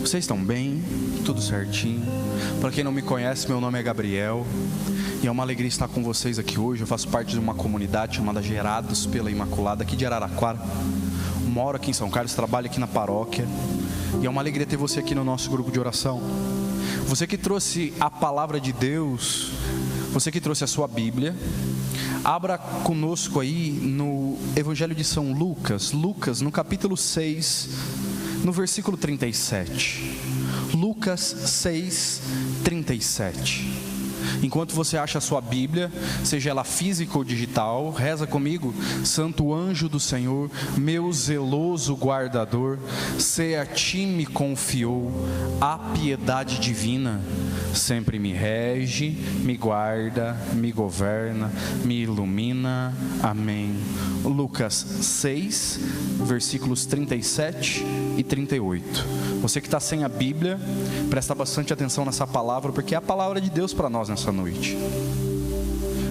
Vocês estão bem? Tudo certinho? Para quem não me conhece, meu nome é Gabriel e é uma alegria estar com vocês aqui hoje. Eu faço parte de uma comunidade chamada Gerados pela Imaculada, aqui de Araraquara. Moro aqui em São Carlos, trabalho aqui na paróquia e é uma alegria ter você aqui no nosso grupo de oração. Você que trouxe a palavra de Deus, você que trouxe a sua Bíblia, abra conosco aí no Evangelho de São Lucas, no capítulo 6, no versículo 37. Lucas 6, 37. Enquanto você acha a sua Bíblia, seja ela física ou digital, reza comigo. Santo anjo do Senhor, meu zeloso guardador, se a ti me confiou a piedade divina, sempre me rege, me guarda, me governa, me ilumina. Amém. Lucas 6, versículos 37 e 38. Você que está sem a Bíblia, presta bastante atenção nessa palavra, porque é a palavra de Deus para nós nessa noite.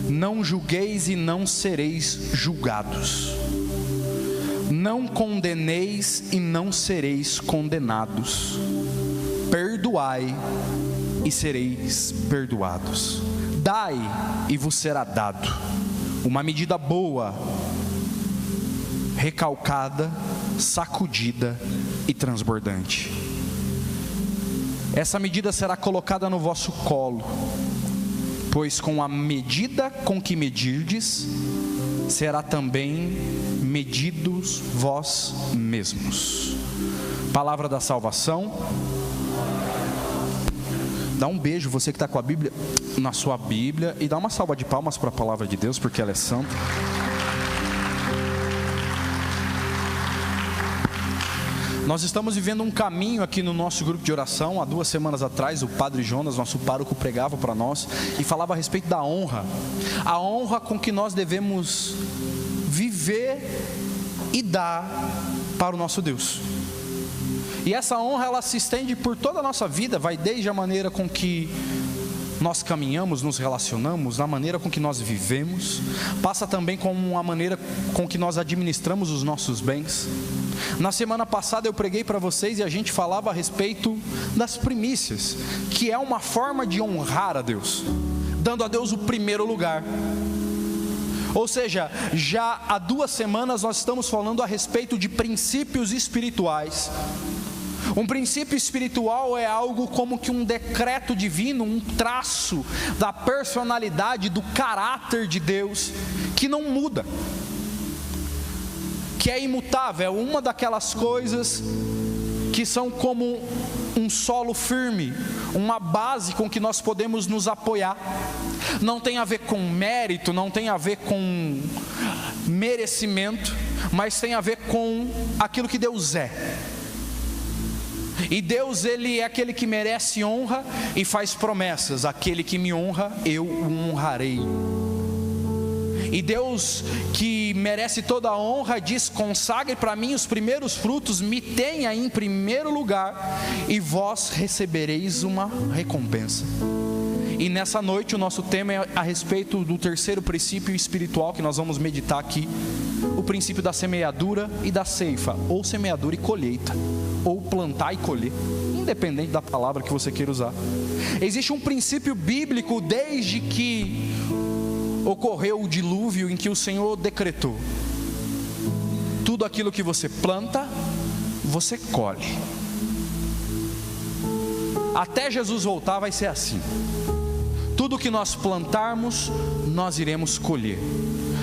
Não julgueis e não sereis julgados. Não condeneis e não sereis condenados. Perdoai e sereis perdoados. Dai e vos será dado. Uma medida boa, recalcada, sacudida e transbordante. Essa medida será colocada no vosso colo, pois com a medida com que medirdes, será também medidos vós mesmos. Palavra da salvação. Dá um beijo, você que está com a Bíblia, na sua Bíblia, e dá uma salva de palmas para a palavra de Deus, porque ela é santa. Nós estamos vivendo um caminho aqui no nosso grupo de oração. Há 2 semanas atrás, o Padre Jonas, nosso pároco, pregava para nós e falava a respeito da honra. A honra com que nós devemos viver e dar para o nosso Deus. E essa honra, ela se estende por toda a nossa vida, vai desde a maneira com que nós caminhamos, nos relacionamos, na maneira com que nós vivemos, passa também com a maneira com que nós administramos os nossos bens. Na semana passada eu preguei para vocês e a gente falava a respeito das primícias, que é uma forma de honrar a Deus, dando a Deus o primeiro lugar. Ou seja, já há 2 semanas nós estamos falando a respeito de princípios espirituais. Um princípio espiritual é algo como que um decreto divino, um traço da personalidade, do caráter de Deus, que não muda, que é imutável. É uma daquelas coisas que são como um solo firme, uma base com que nós podemos nos apoiar. Não tem a ver com mérito, não tem a ver com merecimento, mas tem a ver com aquilo que Deus é. E Deus, Ele é aquele que merece honra e faz promessas. Aquele que me honra, eu o honrarei. E Deus, que merece toda a honra, diz: consagre para mim os primeiros frutos, me tenha em primeiro lugar, e vós recebereis uma recompensa. E nessa noite o nosso tema é a respeito do terceiro princípio espiritual que nós vamos meditar aqui. O princípio da semeadura e da ceifa, ou semeadura e colheita, ou plantar e colher, independente da palavra que você queira usar. Existe um princípio bíblico desde que ocorreu o dilúvio, em que o Senhor decretou: tudo aquilo que você planta, você colhe. Até Jesus voltar vai ser assim. Tudo que nós plantarmos, nós iremos colher.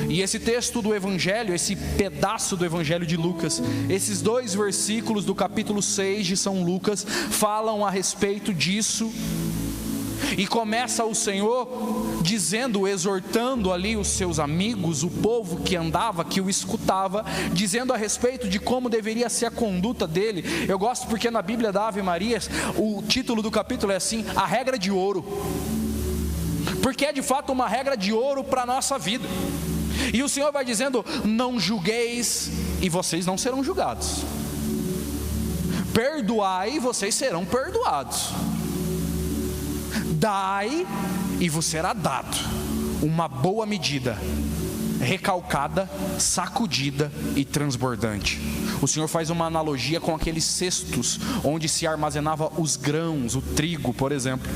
E esse texto do Evangelho, esse pedaço do Evangelho de Lucas, esses 2 versículos do capítulo 6 de São Lucas, falam a respeito disso. E começa o Senhor dizendo, exortando ali os seus amigos, o povo que andava, que o escutava, dizendo a respeito de como deveria ser a conduta dele. Eu gosto porque na Bíblia da Ave Maria, o título do capítulo é assim: a regra de ouro. Porque é de fato uma regra de ouro para a nossa vida. E o Senhor vai dizendo: não julgueis e vocês não serão julgados. Perdoai e vocês serão perdoados. Dai e vos será dado uma boa medida, recalcada, sacudida e transbordante. O Senhor faz uma analogia com aqueles cestos onde se armazenava os grãos, o trigo, por exemplo.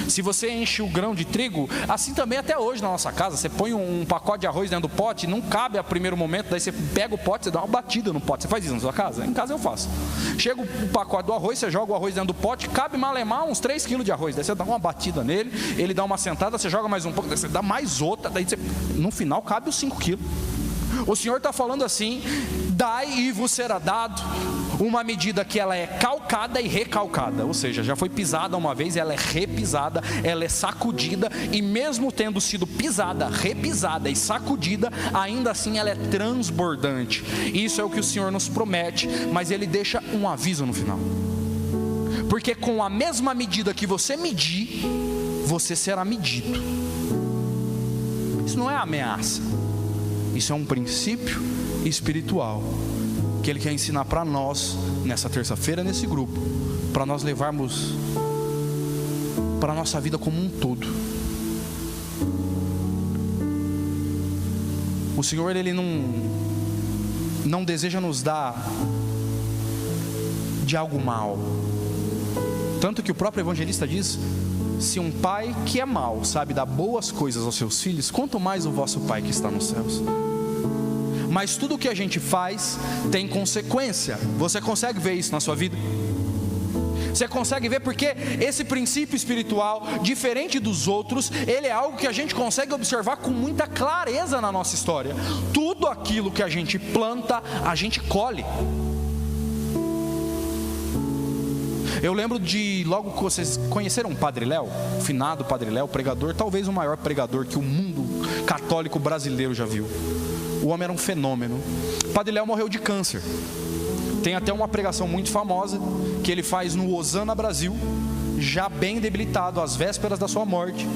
Se você enche o grão de trigo, assim também até hoje na nossa casa, você põe um pacote de arroz dentro do pote, não cabe a primeiro momento, daí você pega o pote, você dá uma batida no pote. Você faz isso na sua casa? Em casa eu faço. Chega o pacote do arroz, você joga o arroz dentro do pote, cabe malemar uns 3 kg de arroz, daí você dá uma batida nele, ele dá uma sentada, você joga mais um pouco, daí você dá mais outra, daí você, no final cabe os 5 kg. O Senhor está falando assim: dai e vos será dado, uma medida que ela é calcada e recalcada, ou seja, já foi pisada uma vez, ela é repisada, ela é sacudida, e mesmo tendo sido pisada, repisada e sacudida, ainda assim ela é transbordante. Isso é o que o Senhor nos promete, mas Ele deixa um aviso no final, porque com a mesma medida que você medir, você será medido. Isso não é ameaça, isso é um princípio espiritual que Ele quer ensinar para nós nessa terça-feira, nesse grupo, para nós levarmos para a nossa vida como um todo. O Senhor, Ele não deseja nos dar de algo mal. Tanto que o próprio evangelista diz: se um pai que é mau sabe dar boas coisas aos seus filhos, quanto mais o vosso Pai que está nos céus. Mas tudo o que a gente faz tem consequência. Você consegue ver isso na sua vida? Você consegue ver? Porque esse princípio espiritual, diferente dos outros, ele é algo que a gente consegue observar com muita clareza na nossa história. Tudo aquilo que a gente planta, a gente colhe. Eu lembro de, logo que vocês conheceram o Padre Léo, o finado Padre Léo, pregador, talvez o maior pregador que o mundo católico brasileiro já viu. O homem era um fenômeno. Padre Léo morreu de câncer. Tem até uma pregação muito famosa que ele faz no Osana, Brasil, já bem debilitado, às vésperas da sua morte.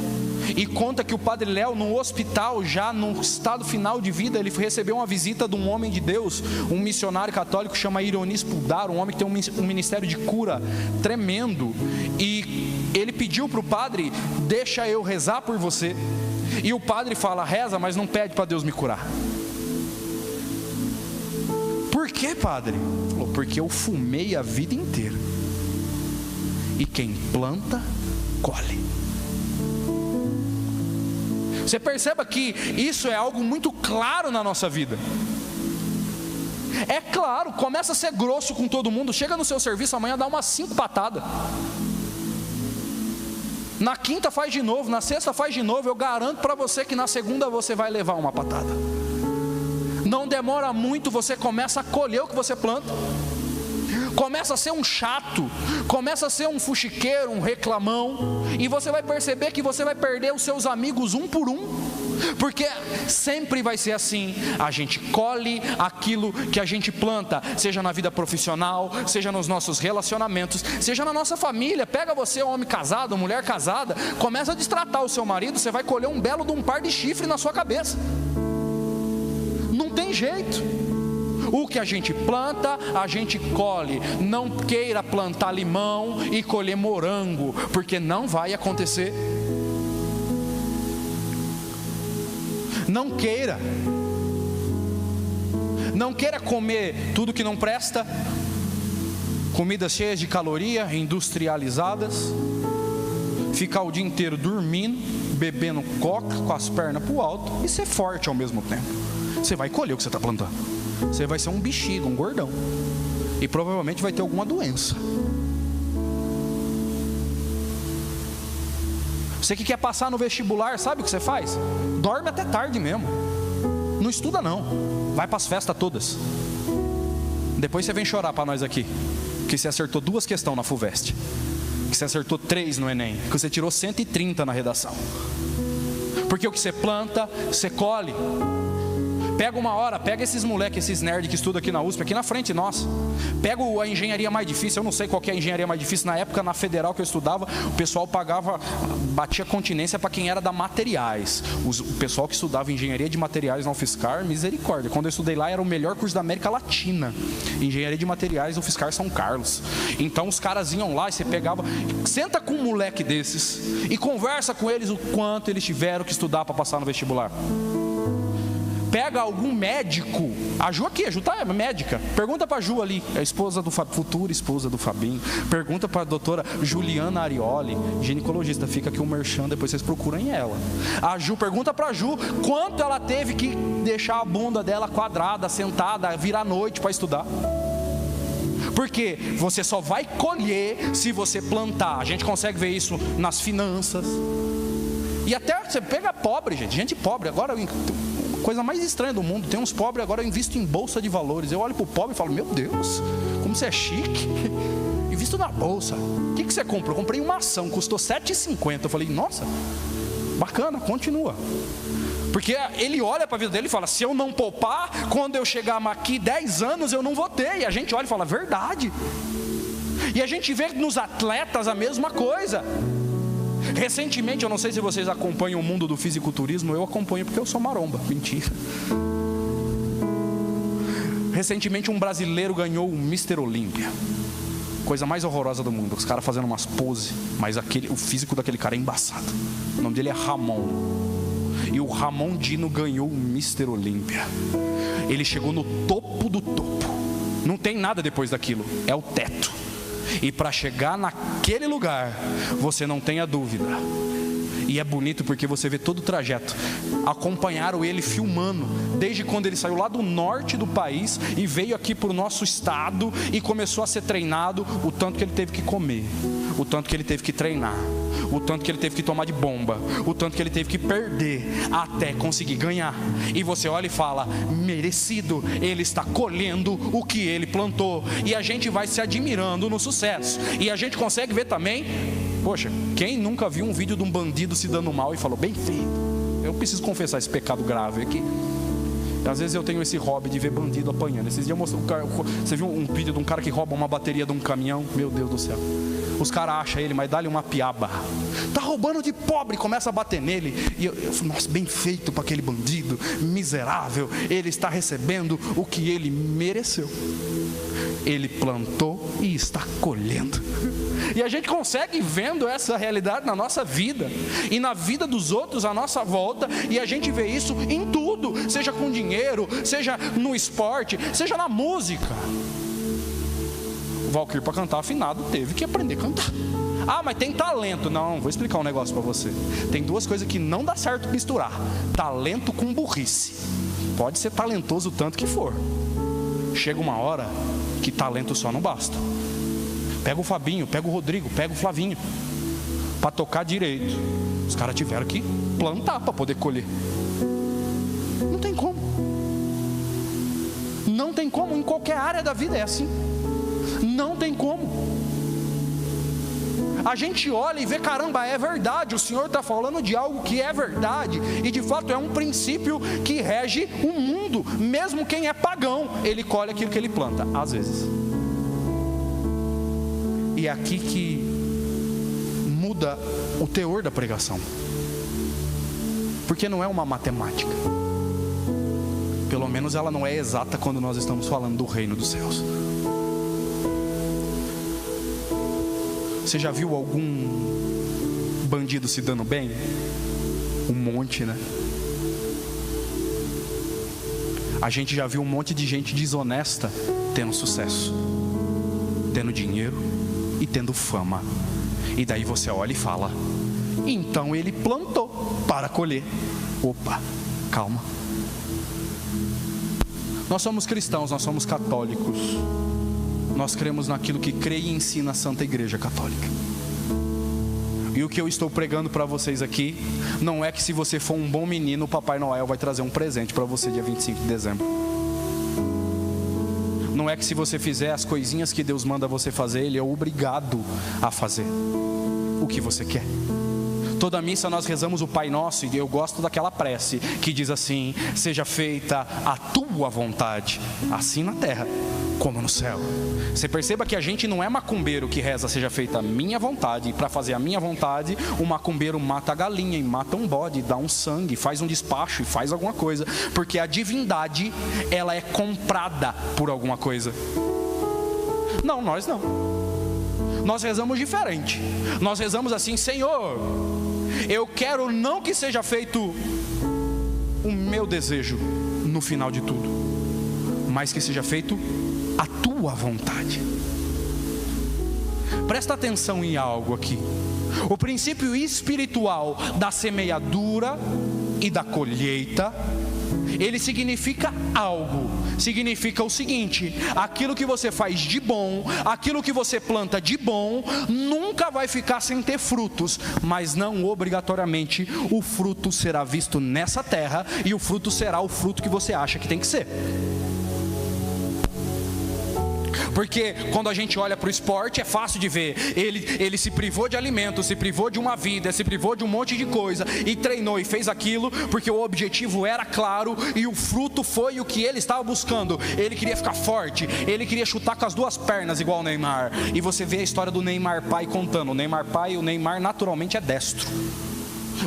E conta que o Padre Léo, no hospital, já no estado final de vida, ele recebeu uma visita de um homem de Deus, um missionário católico que chama Ironis Puldar, um homem que tem um ministério de cura tremendo. E ele pediu para o padre: deixa eu rezar por você. E o padre fala: reza, mas não pede para Deus me curar. Por que, padre? Ele falou: porque eu fumei a vida inteira, e quem planta, colhe. Você perceba que isso é algo muito claro na nossa vida. É claro, começa a ser grosso com todo mundo. Chega no seu serviço amanhã, dá umas 5 patadas. Na quinta faz de novo, na sexta faz de novo. Eu garanto para você que na segunda você vai levar uma patada. Não demora muito, você começa a colher o que você planta. Começa a ser um chato, começa a ser um fuxiqueiro, um reclamão, e você vai perceber que você vai perder os seus amigos um por um, porque sempre vai ser assim. A gente colhe aquilo que a gente planta, seja na vida profissional, seja nos nossos relacionamentos, seja na nossa família. Pega você, homem casado, mulher casada, começa a destratar o seu marido, você vai colher um belo de um par de chifre na sua cabeça. Não tem jeito. O que a gente planta, a gente colhe. Não queira plantar limão e colher morango, porque não vai acontecer. Não queira comer tudo que não presta, comidas cheias de caloria, industrializadas, ficar o dia inteiro dormindo, bebendo coca com as pernas para o alto e ser forte ao mesmo tempo. Você vai colher o que você está plantando. Você vai ser um bexiga, um gordão, e provavelmente vai ter alguma doença. Você que quer passar no vestibular, sabe o que você faz? Dorme até tarde mesmo. Não estuda não. Vai para as festas todas. Depois você vem chorar para nós aqui que você acertou 2 questões na FUVEST, que você acertou 3 no Enem, que você tirou 130 na redação. Porque o que você planta, você colhe. Pega uma hora, pega esses moleques, esses nerds que estudam aqui na USP, aqui na frente, nossa. Pega a engenharia mais difícil, eu não sei qual que é a engenharia mais difícil. Na época, na federal que eu estudava, o pessoal pagava, batia continência para quem era da materiais. O pessoal que estudava engenharia de materiais na UFSCar, misericórdia. Quando eu estudei lá, era o melhor curso da América Latina. Engenharia de materiais, UFSCar São Carlos. Então os caras iam lá e você pegava, senta com um moleque desses e conversa com eles o quanto eles tiveram que estudar para passar no vestibular. Pega pega algum médico, a Ju aqui, a Ju tá médica, pergunta pra Ju ali, a esposa do futura esposa do Fabinho, pergunta pra doutora Juliana Arioli, ginecologista, fica aqui o merchan, depois vocês procuram ela. A Ju, pergunta pra Ju quanto ela teve que deixar a bunda dela quadrada, sentada, virar à noite para estudar. Porque você só vai colher se você plantar. A gente consegue ver isso nas finanças. E até você pega pobre, gente pobre. Agora, coisa mais estranha do mundo, tem uns pobres, agora eu invisto em bolsa de valores. Eu olho para o pobre e falo, meu Deus, como você é chique. Invisto na bolsa. O que você comprou? Eu comprei uma ação, custou R$7,50. Eu falei, nossa, bacana, continua. Porque ele olha para a vida dele e fala, se eu não poupar, quando eu chegar aqui 10 anos eu não vou ter. E a gente olha e fala, verdade. E a gente vê nos atletas a mesma coisa. Recentemente, eu não sei se vocês acompanham o mundo do fisiculturismo, eu acompanho porque eu sou maromba, mentira. Recentemente um brasileiro ganhou o Mr. Olímpia. Coisa mais horrorosa do mundo, os caras fazendo umas poses, mas o físico daquele cara é embaçado. O nome dele é Ramon. E o Ramon Dino ganhou o Mr. Olímpia. Ele chegou no topo do topo. Não tem nada depois daquilo, é o teto. E para chegar naquele lugar, você não tenha dúvida. E é bonito porque você vê todo o trajeto. Acompanharam ele filmando, desde quando ele saiu lá do norte do país e veio aqui para o nosso estado e começou a ser treinado. O tanto que ele teve que comer, o tanto que ele teve que treinar, o tanto que ele teve que tomar de bomba, o tanto que ele teve que perder até conseguir ganhar. E você olha e fala, merecido, ele está colhendo o que ele plantou. E a gente vai se admirando no sucesso. E a gente consegue ver também, poxa, quem nunca viu um vídeo de um bandido se dando mal e falou, bem feito. Eu preciso confessar esse pecado grave aqui. Às vezes eu tenho esse hobby de ver bandido apanhando. Esses dias você viu um vídeo de um cara que rouba uma bateria de um caminhão? Meu Deus do céu. Os caras acham ele, mas dá-lhe uma piaba. Tá roubando de pobre, começa a bater nele. E eu falo, nossa, bem feito para aquele bandido miserável. Ele está recebendo o que ele mereceu. Ele plantou e está colhendo. E a gente consegue vendo essa realidade na nossa vida e na vida dos outros à nossa volta. E a gente vê isso em tudo, seja com dinheiro, seja no esporte, seja na música. O Valquir, para cantar afinado, teve que aprender a cantar. Ah, mas tem talento. Não, vou explicar um negócio para você. Tem duas coisas que não dá certo misturar: talento com burrice. Pode ser talentoso o tanto que for, chega uma hora que talento só não basta. Pega o Fabinho, pega o Rodrigo, pega o Flavinho. Para tocar direito, os caras tiveram que plantar para poder colher. Não tem como. Não tem como, em qualquer área da vida é assim. Não tem como. A gente olha e vê, caramba, é verdade, o Senhor está falando de algo que é verdade. E de fato é um princípio que rege o mundo. Mesmo quem é pagão, ele colhe aquilo que ele planta, às vezes. E é aqui que muda o teor da pregação. Porque não é uma matemática. Pelo menos ela não é exata quando nós estamos falando do reino dos céus. Você já viu algum bandido se dando bem? Um monte, né? A gente já viu um monte de gente desonesta tendo sucesso, tendo dinheiro e tendo fama. E daí você olha e fala, então ele plantou para colher. Opa, calma. Nós somos cristãos, nós somos católicos. Nós cremos naquilo que crê e ensina a Santa Igreja Católica. E o que eu estou pregando para vocês aqui não é que se você for um bom menino, o Papai Noel vai trazer um presente para você dia 25 de dezembro. Não é que se você fizer as coisinhas que Deus manda você fazer, Ele é obrigado a fazer o que você quer. Toda missa nós rezamos o Pai Nosso, e eu gosto daquela prece que diz assim: seja feita a tua vontade, assim na terra como no céu. Você perceba que a gente não é macumbeiro que reza seja feita a minha vontade, e para fazer a minha vontade o macumbeiro mata a galinha e mata um bode, dá um sangue, faz um despacho e faz alguma coisa, porque a divindade ela é comprada por alguma coisa. Não, nós não. Nós rezamos diferente. Nós rezamos assim: Senhor, eu quero não que seja feito o meu desejo, no final de tudo, mas que seja feito a tua vontade. Presta atenção em algo aqui. O princípio espiritual da semeadura e da colheita, ele significa algo. Significa o seguinte: aquilo que você faz de bom, aquilo que você planta de bom, nunca vai ficar sem ter frutos, mas não obrigatoriamente o fruto será visto nessa terra, e o fruto será o fruto que você acha que tem que ser. Porque quando a gente olha para o esporte, é fácil de ver. Ele se privou de alimento, se privou de uma vida, se privou de um monte de coisa, e treinou e fez aquilo, porque o objetivo era claro, e o fruto foi o que ele estava buscando. Ele queria ficar forte, ele queria chutar com as duas pernas igual o Neymar. E você vê a história do Neymar pai contando. O Neymar pai, o Neymar naturalmente é destro.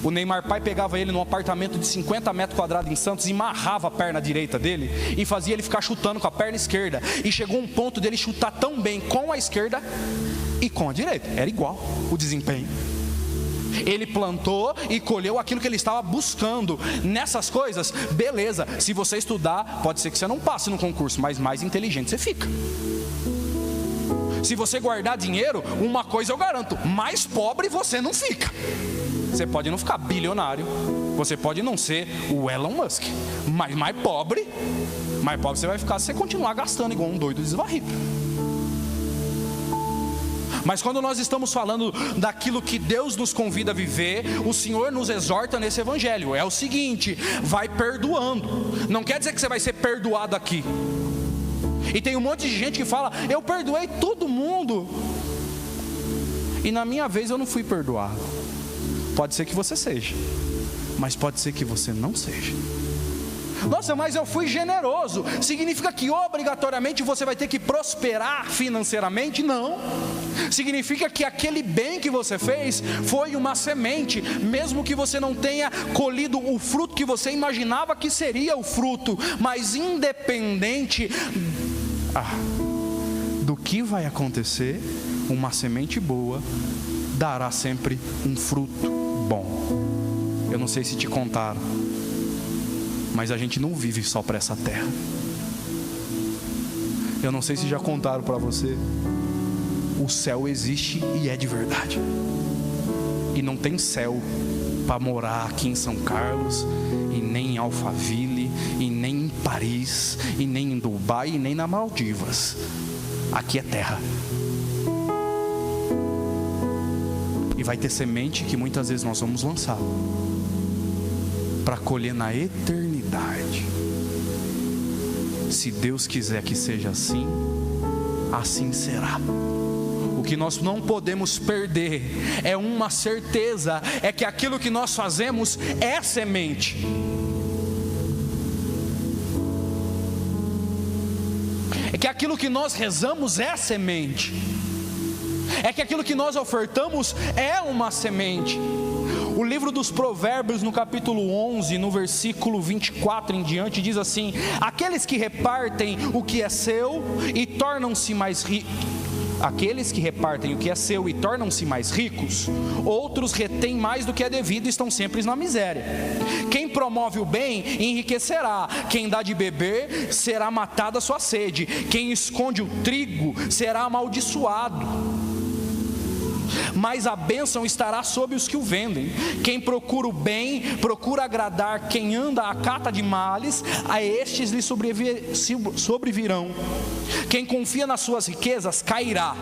O Neymar pai pegava ele num apartamento de 50 metros quadrados em Santos e amarrava a perna direita dele e fazia ele ficar chutando com a perna esquerda. E chegou um ponto dele chutar tão bem com a esquerda e com a direita. Era igual o desempenho. Ele plantou e colheu aquilo que ele estava buscando. Nessas coisas, beleza, se você estudar, pode ser que você não passe no concurso, mas mais inteligente você fica. Se você guardar dinheiro, uma coisa eu garanto: mais pobre você não fica. Você pode não ficar bilionário, você pode não ser o Elon Musk, mas mais pobre você vai ficar se você continuar gastando igual um doido desvarrido. Mas quando nós estamos falando daquilo que Deus nos convida a viver, o Senhor nos exorta nesse evangelho. É o seguinte: vai perdoando. Não quer dizer que você vai ser perdoado aqui. E tem um monte de gente que fala: eu perdoei todo mundo, e na minha vez eu não fui perdoado. Pode ser que você seja, mas pode ser que você não seja. Nossa, mas eu fui generoso. Significa que obrigatoriamente você vai ter que prosperar financeiramente? Não. Significa que aquele bem que você fez foi uma semente, mesmo que você não tenha colhido o fruto que você imaginava que seria o fruto. Mas independente do que vai acontecer, uma semente boa dará sempre um fruto bom. Eu não sei se te contaram, mas a gente não vive só para essa terra. Eu não sei se já contaram para você: o céu existe e é de verdade. E não tem céu para morar aqui em São Carlos, e nem em Alphaville, e nem em Paris, e nem em Dubai, e nem na Maldivas. Aqui é terra. E vai ter semente que muitas vezes nós vamos lançar para colher na eternidade. Se Deus quiser que seja assim, assim será. O que nós não podemos perder é uma certeza: é que aquilo que nós fazemos é semente. É que aquilo que nós rezamos é semente. É que aquilo que nós ofertamos é uma semente. O livro dos Provérbios, no capítulo 11, no versículo 24 em diante, diz assim: aqueles que repartem o que é seu e tornam-se mais ricos, aqueles que repartem o que é seu e tornam-se mais ricos, outros retêm mais do que é devido e estão sempre na miséria. Quem promove o bem enriquecerá, quem dá de beber será matada a sua sede, quem esconde o trigo será amaldiçoado. Mas a bênção estará sobre os que o vendem. Quem procura o bem, procura agradar quem anda à cata de males, a estes lhe sobrevirão. Quem confia nas suas riquezas cairá.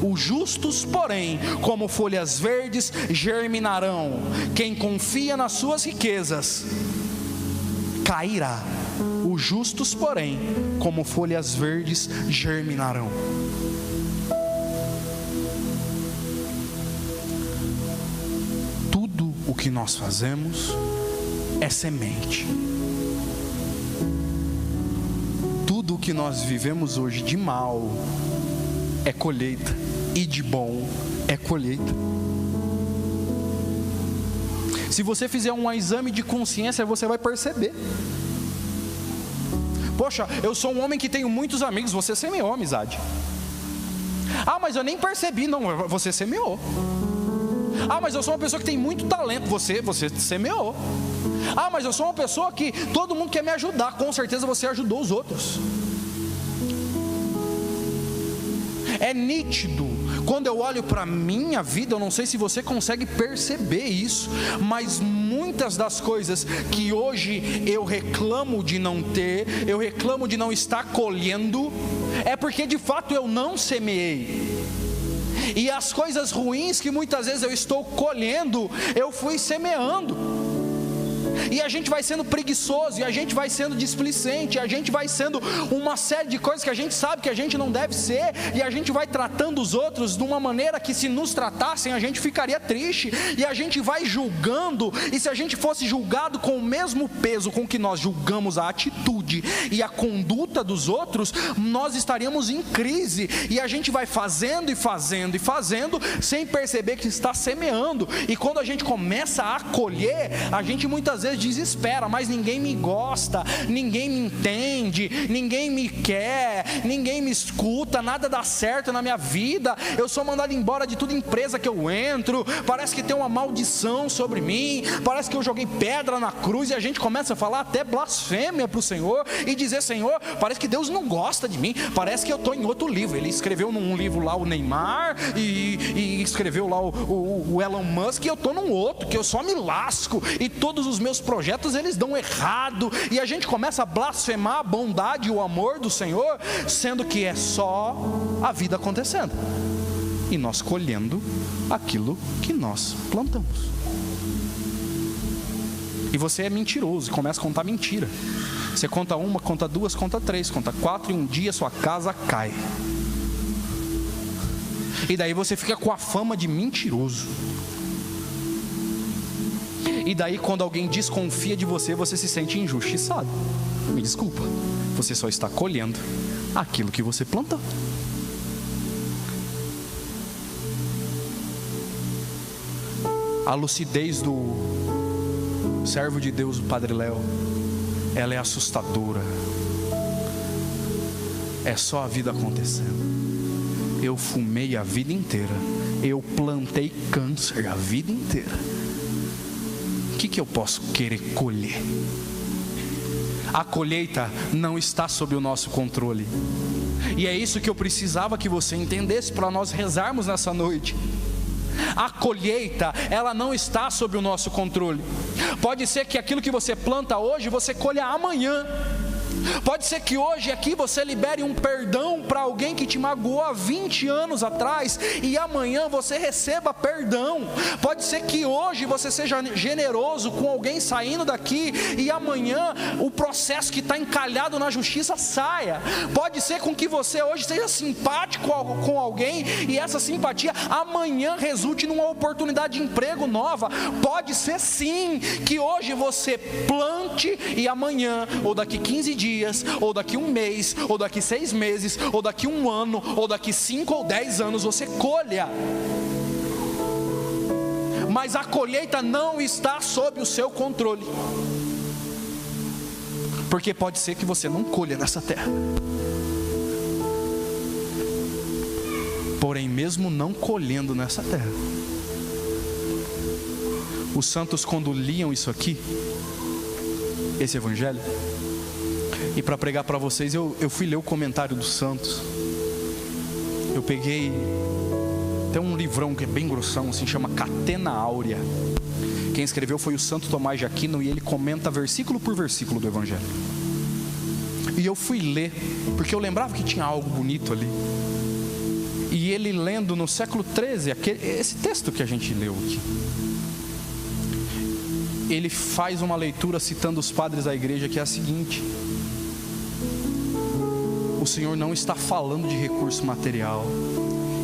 Os justos, porém, como folhas verdes, germinarão. Quem confia nas suas riquezas cairá. Os justos, porém, como folhas verdes, germinarão. O que nós fazemos é semente. Tudo o que nós vivemos hoje de mal é colheita, e de bom é colheita. Se você fizer um exame de consciência, você vai perceber. Poxa, eu sou um homem que tenho muitos amigos. Você semeou amizade. Ah, mas eu nem percebi. Não, você semeou. Ah, mas eu sou uma pessoa que tem muito talento. Você semeou. Ah, mas eu sou uma pessoa que todo mundo quer me ajudar. Com certeza você ajudou os outros. É nítido, quando eu olho para a minha vida, eu não sei se você consegue perceber isso, mas muitas das coisas que hoje eu reclamo de não ter, eu reclamo de não estar colhendo, é porque de fato eu não semeei. E as coisas ruins que muitas vezes eu estou colhendo, eu fui semeando. E a gente vai sendo preguiçoso, e a gente vai sendo displicente, e a gente vai sendo uma série de coisas que a gente sabe que a gente não deve ser, e a gente vai tratando os outros de uma maneira que, se nos tratassem, a gente ficaria triste, e a gente vai julgando. E se a gente fosse julgado com o mesmo peso com que nós julgamos a atitude e a conduta dos outros, nós estaríamos em crise, e a gente vai fazendo e fazendo e fazendo, sem perceber que está semeando. E quando a gente começa a colher, a gente muitas vezes desespera, mas ninguém me gosta, ninguém me entende, ninguém me quer, ninguém me escuta, nada dá certo na minha vida, eu sou mandado embora de toda empresa que eu entro, parece que tem uma maldição sobre mim, parece que eu joguei pedra na cruz. E a gente começa a falar até blasfêmia para o Senhor, e dizer: Senhor, parece que Deus não gosta de mim, parece que eu estou em outro livro. Ele escreveu num livro lá o Neymar, e escreveu lá o Elon Musk, e eu estou num outro, que eu só me lasco, e todos os meus projetos eles dão errado, e a gente começa a blasfemar a bondade e o amor do Senhor, sendo que é só a vida acontecendo, e nós colhendo aquilo que nós plantamos. E você é mentiroso, e começa a contar mentira. Você conta uma, conta duas, conta três, conta quatro, e um dia sua casa cai. E daí você fica com a fama de mentiroso. E daí, quando alguém desconfia de você, você se sente injustiçado. Me desculpa, você só está colhendo aquilo que você plantou. A lucidez do servo de Deus, o Padre Léo, ela é assustadora. É só a vida acontecendo. Eu fumei a vida inteira, eu plantei câncer a vida inteira. O que eu posso querer colher? A colheita não está sob o nosso controle. E é isso que eu precisava que você entendesse para nós rezarmos nessa noite. A colheita, ela não está sob o nosso controle. Pode ser que aquilo que você planta hoje, você colha amanhã. Pode ser que hoje aqui você libere um perdão para alguém que te magoou há 20 anos atrás, e amanhã você receba perdão. Pode ser que hoje você seja generoso com alguém saindo daqui, e amanhã o processo que está encalhado na justiça saia. Pode ser com que você hoje seja simpático com alguém, e essa simpatia amanhã resulte numa oportunidade de emprego nova. Pode ser sim que hoje você plante, e amanhã, ou daqui 15 dias, ou daqui um mês, ou daqui 6 meses, ou daqui um ano, ou daqui 5 ou 10 anos você colha. Mas a colheita não está sob o seu controle, porque pode ser que você não colha nessa terra. Porém, mesmo não colhendo nessa terra, os santos, quando liam isso aqui, esse evangelho, e para pregar para vocês, eu fui ler o comentário dos santos. Eu peguei até um livrão que é bem grossão, assim, chama Catena Áurea. Quem escreveu foi o Santo Tomás de Aquino, e ele comenta versículo por versículo do evangelho. E eu fui ler, porque eu lembrava que tinha algo bonito ali. E ele lendo no século XIII, esse texto que a gente leu aqui, ele faz uma leitura citando os padres da igreja, que é a seguinte: o Senhor não está falando de recurso material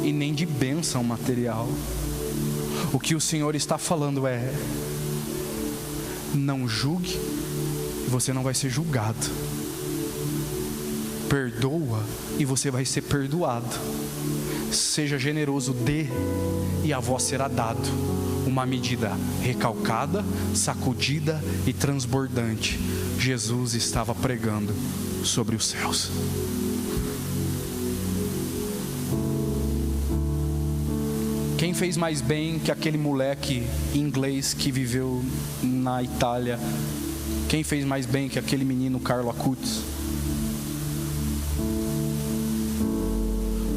e nem de bênção material. O que o Senhor está falando é: não julgue e você não vai ser julgado. Perdoa e você vai ser perdoado. Seja generoso, dê, e a vós será dado uma medida recalcada, sacudida e transbordante. Jesus estava pregando sobre os céus. Quem fez mais bem que aquele moleque inglês que viveu na Itália? Quem fez mais bem que aquele menino Carlo Acutis?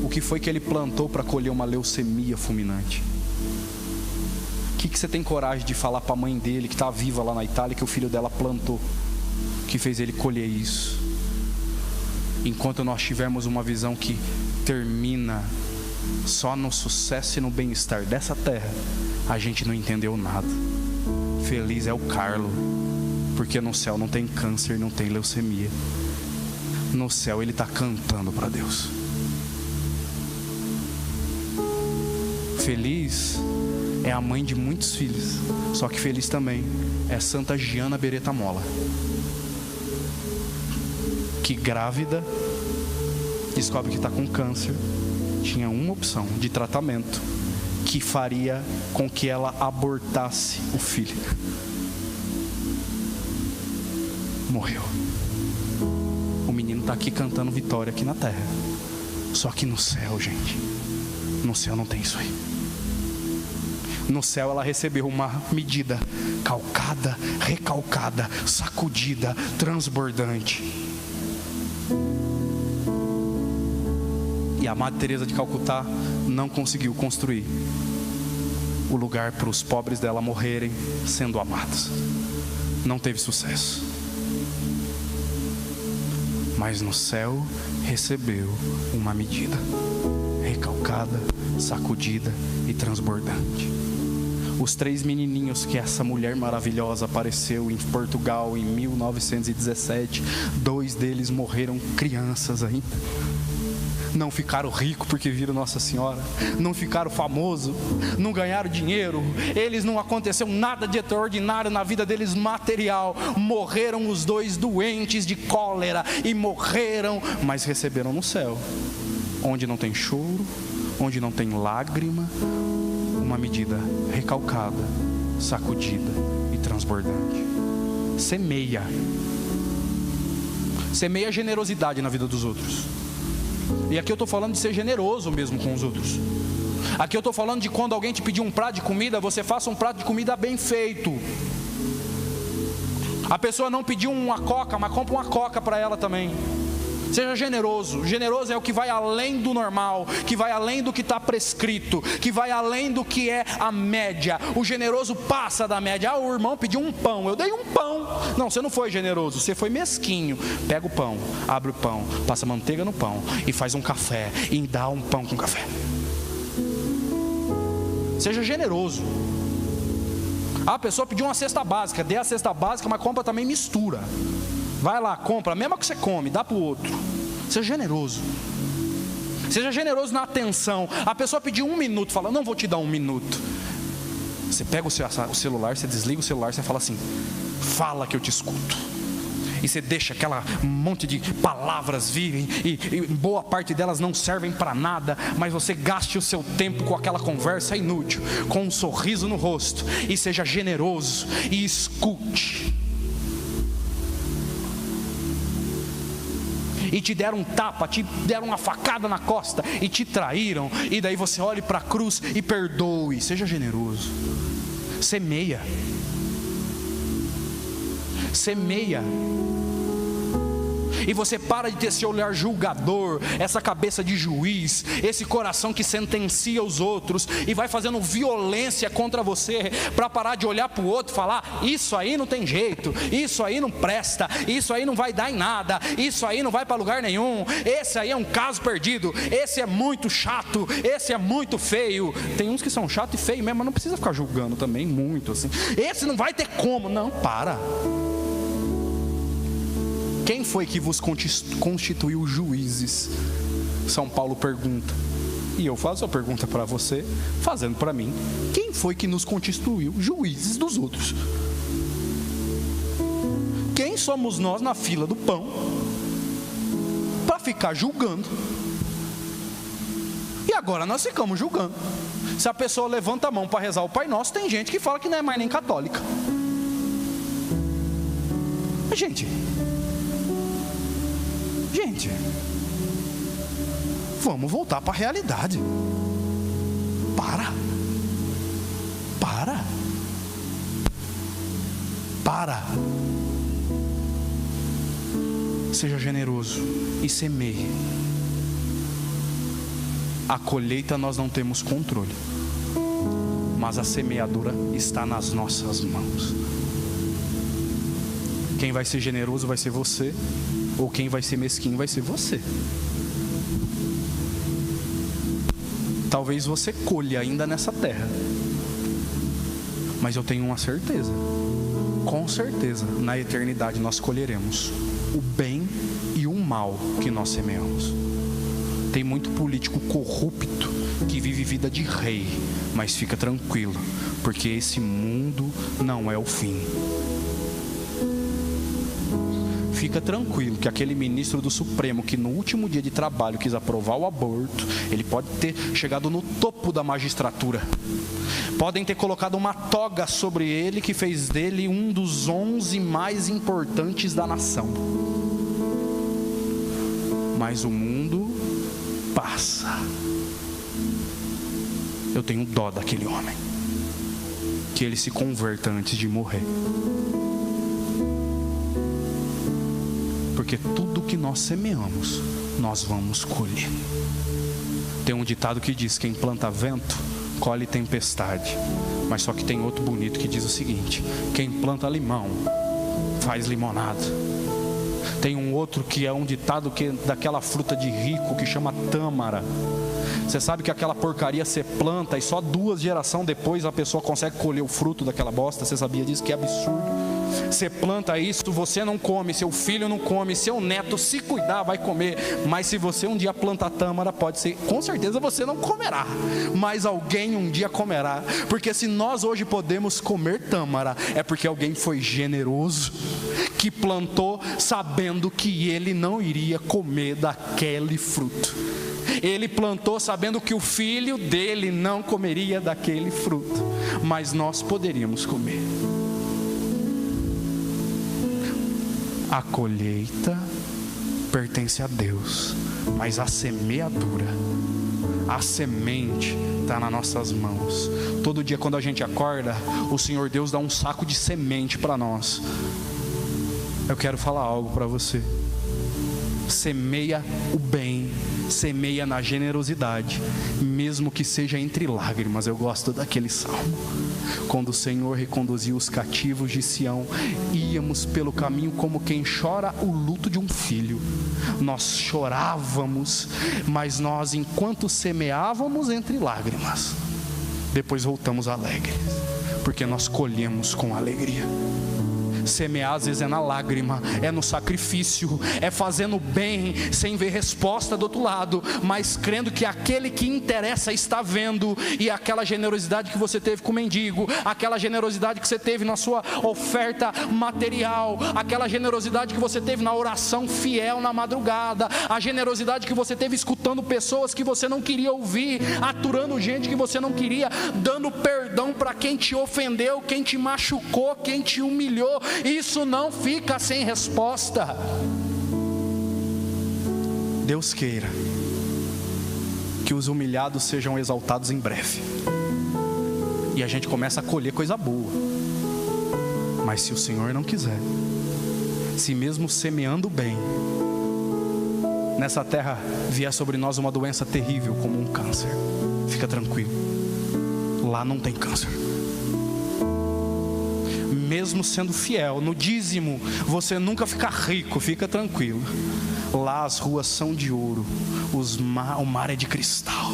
O que foi que ele plantou para colher uma leucemia fulminante? O que você tem coragem de falar para a mãe dele, que está viva lá na Itália, que o filho dela plantou, que fez ele colher isso? Enquanto nós tivermos uma visão que termina só no sucesso e no bem-estar dessa terra, a gente não entendeu nada. Feliz é o Carlo, porque no céu não tem câncer, não tem leucemia. No céu ele está cantando para Deus. Feliz é a mãe de muitos filhos, só que feliz também é Santa Giana Beretta Molla, que grávida descobre que está com câncer. Tinha uma opção de tratamento que faria com que ela abortasse o filho. Morreu. O menino está aqui cantando vitória aqui na terra. Só que no céu, gente, no céu não tem isso aí. No céu ela recebeu uma medida calcada, recalcada, sacudida, transbordante. E a Madre Teresa de Calcutá não conseguiu construir o lugar para os pobres dela morrerem sendo amados. Não teve sucesso. Mas no céu recebeu uma medida recalcada, sacudida e transbordante. Os 3 menininhos que essa mulher maravilhosa apareceu em Portugal em 1917, 2 deles morreram crianças ainda. Não ficaram ricos porque viram Nossa Senhora, não ficaram famosos, não ganharam dinheiro, eles não aconteceu nada de extraordinário na vida deles material. Morreram os 2 doentes de cólera e morreram, mas receberam no céu, onde não tem choro, onde não tem lágrima, uma medida recalcada, sacudida e transbordante. Semeia generosidade na vida dos outros. E aqui eu estou falando de ser generoso mesmo com os outros. Aqui eu estou falando de quando alguém te pedir um prato de comida, você faça um prato de comida bem feito. A pessoa não pediu uma coca, mas compra uma coca para ela também. Seja generoso. Generoso é o que vai além do normal, que vai além do que está prescrito, que vai além do que é a média. O generoso passa da média. Ah, o irmão pediu um pão, eu dei um pão. Não, você não foi generoso, você foi mesquinho. Pega o pão, abre o pão, passa manteiga no pão e faz um café e dá um pão com café. Seja generoso. Ah, a pessoa pediu uma cesta básica, dê a cesta básica, mas compra também mistura. Vai lá, compra, a mesma que você come, dá para o outro. Seja generoso. Seja generoso na atenção. A pessoa pediu 1 minuto, fala, não vou te dar 1 minuto. Você pega o celular, você desliga o celular, você fala assim, fala que eu te escuto. E você deixa aquela monte de palavras virem, e boa parte delas não servem para nada, mas você gaste o seu tempo com aquela conversa inútil, com um sorriso no rosto, e seja generoso, e escute. E te deram um tapa, te deram uma facada na costa e te traíram, e daí você olhe para a cruz e perdoe. Seja generoso. Semeia. E você para de ter esse olhar julgador, essa cabeça de juiz, esse coração que sentencia os outros e vai fazendo violência contra você, para parar de olhar para o outro e falar, isso aí não tem jeito, isso aí não presta, isso aí não vai dar em nada, isso aí não vai para lugar nenhum, esse aí é um caso perdido, esse é muito chato, esse é muito feio. Tem uns que são chatos e feios mesmo, mas não precisa ficar julgando também muito assim. Esse não vai ter como. Não, para. Quem foi que vos constituiu juízes? São Paulo pergunta. E eu faço a pergunta para você, fazendo para mim. Quem foi que nos constituiu juízes dos outros? Quem somos nós na fila do pão para ficar julgando? E agora nós ficamos julgando. Se a pessoa levanta a mão para rezar o Pai Nosso, tem gente que fala que não é mais nem católica. Gente, vamos voltar para a realidade. Para. Seja generoso e semeie. A colheita nós não temos controle, mas a semeadura está nas nossas mãos. Quem vai ser generoso vai ser você, ou quem vai ser mesquinho vai ser você. Talvez você colha ainda nessa terra, mas eu tenho uma certeza: com certeza na eternidade nós colheremos o bem e o mal que nós semeamos. Tem muito político corrupto que vive vida de rei, mas fica tranquilo, porque esse mundo não é o fim. Fica tranquilo que aquele ministro do Supremo que no último dia de trabalho quis aprovar o aborto, ele pode ter chegado no topo da magistratura. Podem ter colocado uma toga sobre ele que fez dele um dos 11 mais importantes da nação. Mas o mundo passa. Eu tenho dó daquele homem. Que ele se converta antes de morrer. Porque tudo que nós semeamos, nós vamos colher. Tem um ditado que diz: quem planta vento, colhe tempestade. Mas só que tem outro bonito que diz o seguinte: quem planta limão, faz limonada. Tem um outro que é um ditado que é daquela fruta de rico que chama tâmara. Você sabe que aquela porcaria você planta e só 2 gerações depois a pessoa consegue colher o fruto daquela bosta? Você sabia disso? Que absurdo. Você planta isso, você não come, seu filho não come, seu neto, se cuidar, vai comer. Mas se você um dia plantar tâmara, pode ser, com certeza você não comerá, mas alguém um dia comerá. Porque se nós hoje podemos comer tâmara, é porque alguém foi generoso, que plantou sabendo que ele não iria comer daquele fruto. Ele plantou sabendo que o filho dele não comeria daquele fruto, mas nós poderíamos comer. A colheita pertence a Deus, mas a semeadura, a semente está nas nossas mãos. Todo dia quando a gente acorda, o Senhor Deus dá um saco de semente para nós. Eu quero falar algo para você. Semeia o bem, semeia na generosidade, mesmo que seja entre lágrimas. Eu gosto daquele salmo. Quando o Senhor reconduziu os cativos de Sião, íamos pelo caminho como quem chora o luto de um filho. Nós chorávamos, mas nós, enquanto semeávamos entre lágrimas, depois voltamos alegres, porque nós colhemos com alegria. Semear às vezes é na lágrima, é no sacrifício, é fazendo bem sem ver resposta do outro lado, mas crendo que aquele que interessa está vendo. E aquela generosidade que você teve com o mendigo, aquela generosidade que você teve na sua oferta material, aquela generosidade que você teve na oração fiel na madrugada, a generosidade que você teve escutando pessoas que você não queria ouvir, aturando gente que você não queria, dando perdão para quem te ofendeu, quem te machucou, quem te humilhou. Isso não fica sem resposta. Deus queira que os humilhados sejam exaltados em breve, e a gente começa a colher coisa boa. Mas se o Senhor não quiser, se mesmo semeando bem, nessa terra vier sobre nós uma doença terrível como um câncer, fica tranquilo, lá não tem câncer. Mesmo sendo fiel no dízimo, você nunca fica rico, fica tranquilo. Lá as ruas são de ouro, o mar é de cristal.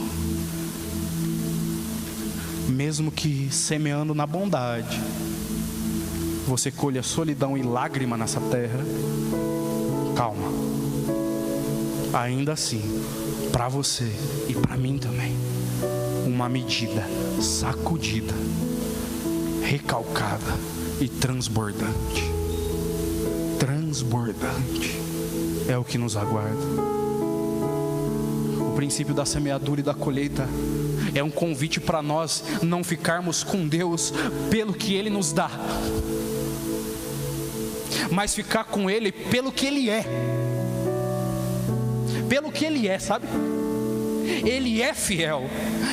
Mesmo que semeando na bondade, você colha solidão e lágrima nessa terra, calma. Ainda assim, para você e para mim também, uma medida sacudida, recalcada e transbordante. Transbordante é o que nos aguarda. O princípio da semeadura e da colheita é um convite para nós não ficarmos com Deus pelo que Ele nos dá, mas ficar com Ele pelo que Ele é. Pelo que Ele é, sabe? Ele é fiel,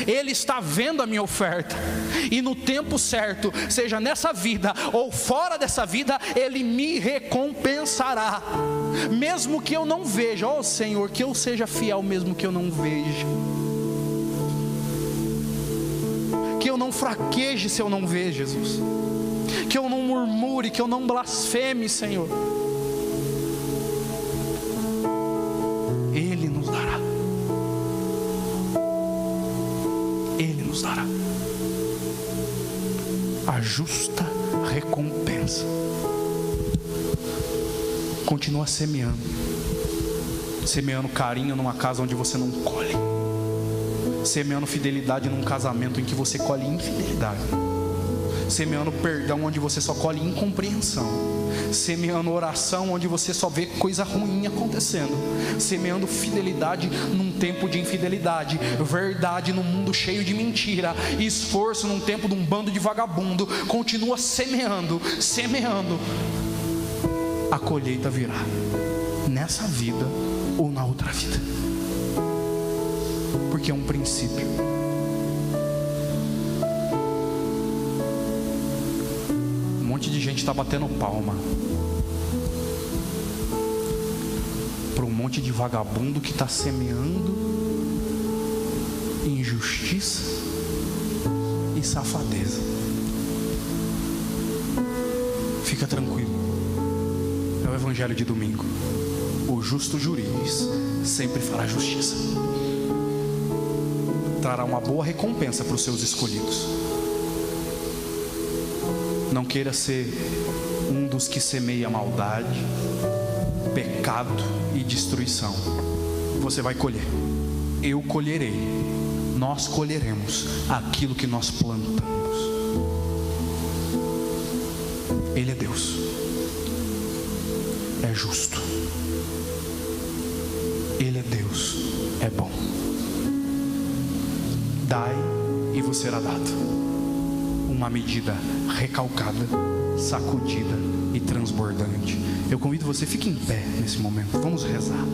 Ele está vendo a minha oferta, e no tempo certo, seja nessa vida ou fora dessa vida, Ele me recompensará, mesmo que eu não veja. Ó Senhor, que eu seja fiel mesmo que eu não veja, que eu não fraqueje se eu não ver, Jesus, que eu não murmure, que eu não blasfeme, Senhor. Ele nos dará, Ele nos dará a justa recompensa. Continua semeando carinho numa casa onde você não colhe, semeando fidelidade num casamento em que você colhe infidelidade, semeando perdão onde você só colhe incompreensão, semeando oração onde você só vê coisa ruim acontecendo, semeando fidelidade num tempo de infidelidade, verdade num mundo cheio de mentira, esforço num tempo de um bando de vagabundo. Continua semeando, a colheita virá, nessa vida ou na outra vida, porque é um princípio. Um monte de gente está batendo palma para um monte de vagabundo que está semeando injustiça e safadeza. Fica tranquilo, é o evangelho de domingo. O justo juiz sempre fará justiça, trará uma boa recompensa para os seus escolhidos. Não queira ser um dos que semeia maldade, pecado e destruição. Você vai colher, eu colherei, nós colheremos aquilo que nós plantamos. Ele é Deus, é justo, Ele é Deus, é bom. Dai e vos será dado, uma medida recalcada, sacudida e transbordante. Eu convido você, fique em pé nesse momento. Vamos rezar,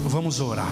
vamos orar.